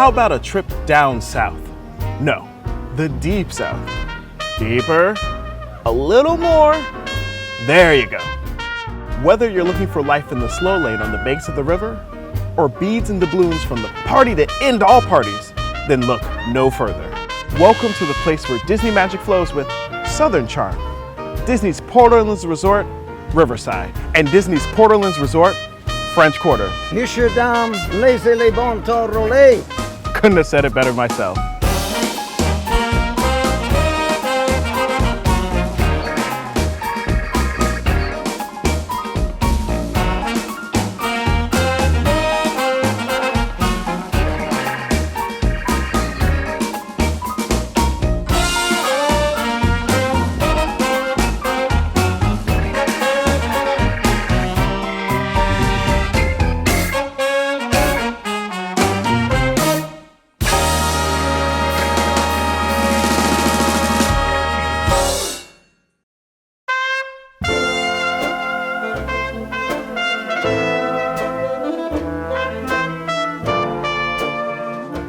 How about a trip down south? No, the deep south. Deeper, a little more, there you go. Whether you're looking for life in the slow lane on the banks of the river, or beads and doubloons from the party to end all parties, then look no further. Welcome to the place where Disney magic flows with Southern charm. Disney's Port Orleans Resort, Riverside, and Disney's Port Orleans Resort, French Quarter. Monsieur, dame, laissez les bon temps rouler. Couldn't have said it better myself.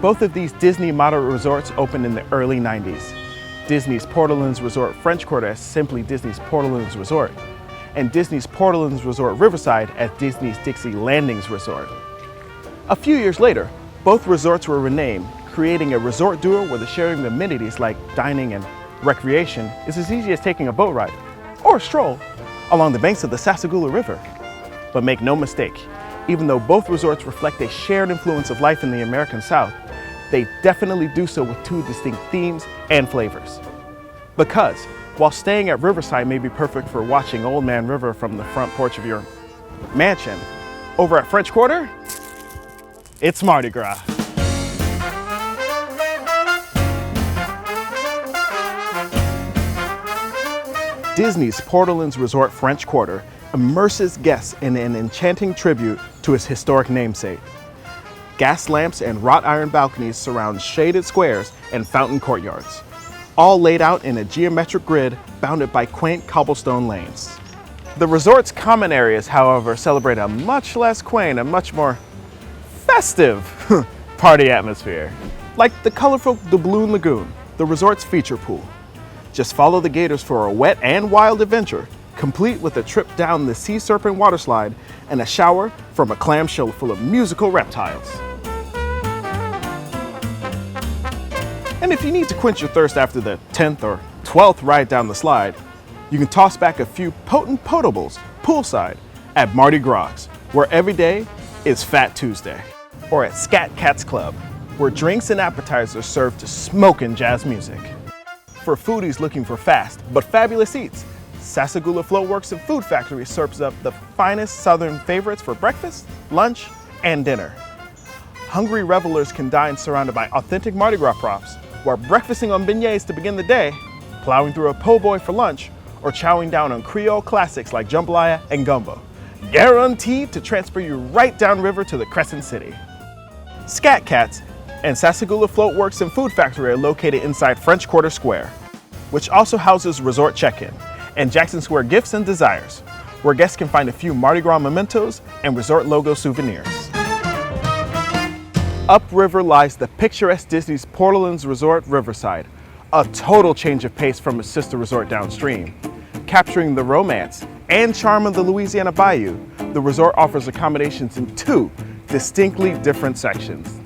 Both of these Disney model resorts opened in the early 90s. Disney's Port Orleans Resort French Quarter as simply Disney's Port Orleans Resort, and Disney's Port Orleans Resort Riverside as Disney's Dixie Landings Resort. A few years later, both resorts were renamed, creating a resort duo where the sharing of amenities like dining and recreation is as easy as taking a boat ride or a stroll along the banks of the Sassagoula River. But make no mistake, even though both resorts reflect a shared influence of life in the American South, they definitely do so with two distinct themes and flavors. Because while staying at Riverside may be perfect for watching Old Man River from the front porch of your mansion, over at French Quarter, it's Mardi Gras. Disney's Port Orleans Resort French Quarter immerses guests in an enchanting tribute to its historic namesake. Gas lamps and wrought iron balconies surround shaded squares and fountain courtyards, all laid out in a geometric grid bounded by quaint cobblestone lanes. The resort's common areas, however, celebrate a much less quaint and much more festive party atmosphere. Like the colorful Doubloon Lagoon, the resort's feature pool. Just follow the gators for a wet and wild adventure, complete with a trip down the Sea Serpent water slide and a shower from a clamshell full of musical reptiles. And if you need to quench your thirst after the 10th or 12th ride down the slide, you can toss back a few potent potables poolside at Mardi Gras, where every day is Fat Tuesday. Or at Scat Cats Club, where drinks and appetizers are served to smoking jazz music. For foodies looking for fast but fabulous eats, Sassagoula Floatworks and Food Factory serves up the finest Southern favorites for breakfast, lunch, and dinner. Hungry revelers can dine surrounded by authentic Mardi Gras props, while breakfasting on beignets to begin the day, plowing through a po' boy for lunch, or chowing down on Creole classics like jambalaya and gumbo, guaranteed to transfer you right downriver to the Crescent City. Scat Cats and Sassagoula Floatworks and Food Factory are located inside French Quarter Square, which also houses Resort Check-In and Jackson Square Gifts and Desires, where guests can find a few Mardi Gras mementos and resort logo souvenirs. Upriver lies the picturesque Disney's Port Orleans Resort Riverside, a total change of pace from its sister resort downstream. Capturing the romance and charm of the Louisiana Bayou, the resort offers accommodations in two distinctly different sections.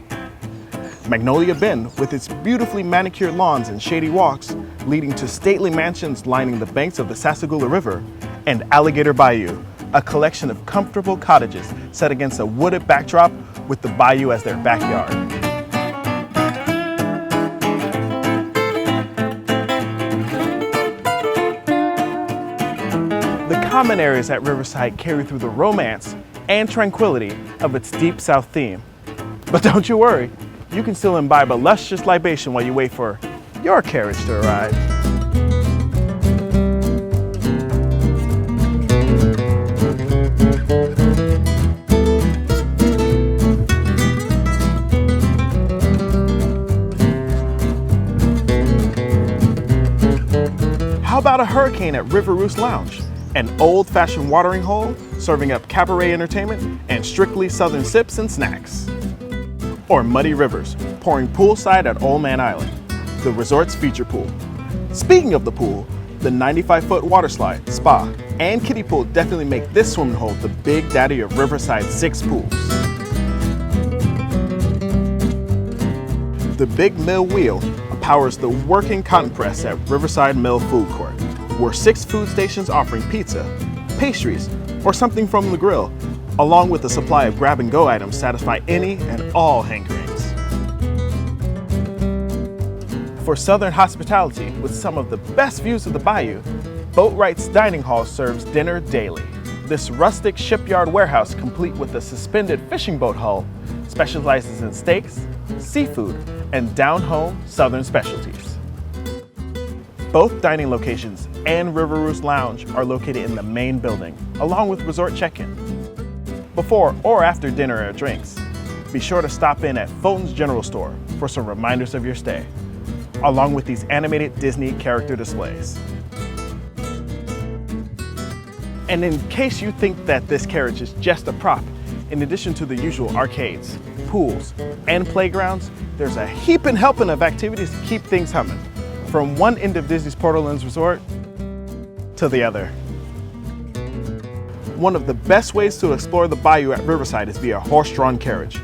Magnolia Bend, with its beautifully manicured lawns and shady walks leading to stately mansions lining the banks of the Sassagoula River, and Alligator Bayou, a collection of comfortable cottages set against a wooded backdrop with the bayou as their backyard. The common areas at Riverside carry through the romance and tranquility of its Deep South theme. But don't you worry, you can still imbibe a luscious libation while you wait for your carriage to arrive. How about a hurricane at River Roost Lounge? An old-fashioned watering hole serving up cabaret entertainment and strictly Southern sips and snacks. Or Muddy Rivers, pouring poolside at Old Man Island, the resort's feature pool. Speaking of the pool, the 95-foot water slide, spa, and kiddie pool definitely make this swimming hole the big daddy of Riverside's 6 pools. The Big Mill Wheel powers the working cotton press at Riverside Mill Food Court, where 6 food stations offering pizza, pastries, or something from the grill, along with a supply of grab-and-go items satisfy any and all hankerings. For Southern hospitality with some of the best views of the bayou, Boatwright's Dining Hall serves dinner daily. This rustic shipyard warehouse, complete with a suspended fishing boat hull, specializes in steaks, seafood, and down-home Southern specialties. Both dining locations and River Roost Lounge are located in the main building, along with resort check-in. Before or after dinner or drinks, be sure to stop in at Fulton's General Store for some reminders of your stay, along with these animated Disney character displays. And in case you think that this carriage is just a prop, in addition to the usual arcades, pools, and playgrounds, there's a heaping helping of activities to keep things humming, from one end of Disney's Port Orleans Resort to the other. One of the best ways to explore the bayou at Riverside is via horse-drawn carriage.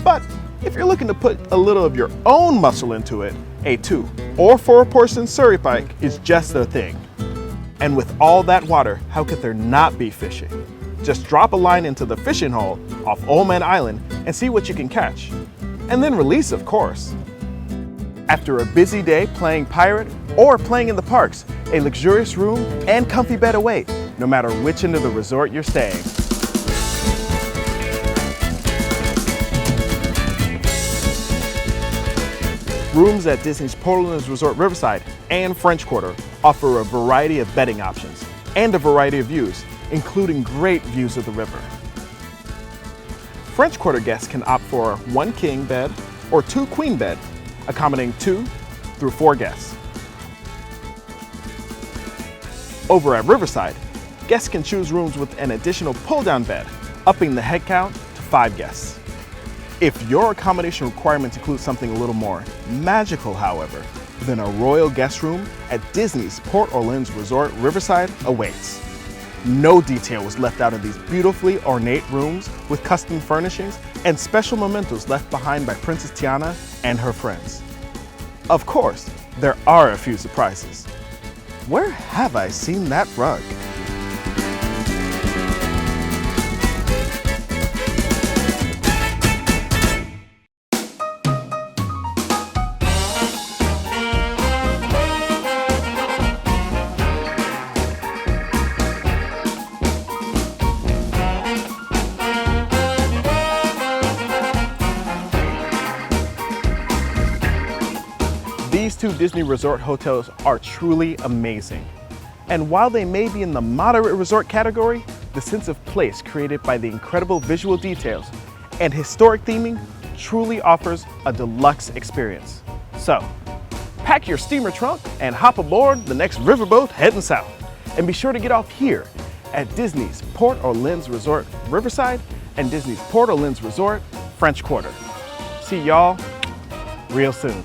But if you're looking to put a little of your own muscle into it, a 2 or 4 person Surrey pike is just the thing. And with all that water, how could there not be fishing? Just drop a line into the fishing hole off Old Man Island and see what you can catch. And then release, of course. After a busy day playing pirate or playing in the parks, a luxurious room and comfy bed await, no matter which end of the resort you're staying. Rooms at Disney's Port Orleans Resort Riverside and French Quarter offer a variety of bedding options and a variety of views, including great views of the river. French Quarter guests can opt for 1 king bed or 2 queen bed, accommodating 2 through 4 guests. Over at Riverside, guests can choose rooms with an additional pull-down bed, upping the head count to 5 guests. If your accommodation requirements include something a little more magical, however, then a royal guest room at Disney's Port Orleans Resort Riverside awaits. No detail was left out of these beautifully ornate rooms with custom furnishings and special mementos left behind by Princess Tiana and her friends. Of course, there are a few surprises. Where have I seen that rug? These 2 Disney resort hotels are truly amazing. And while they may be in the moderate resort category, the sense of place created by the incredible visual details and historic theming truly offers a deluxe experience. So, pack your steamer trunk and hop aboard the next riverboat heading south. And be sure to get off here at Disney's Port Orleans Resort Riverside and Disney's Port Orleans Resort French Quarter. See y'all real soon.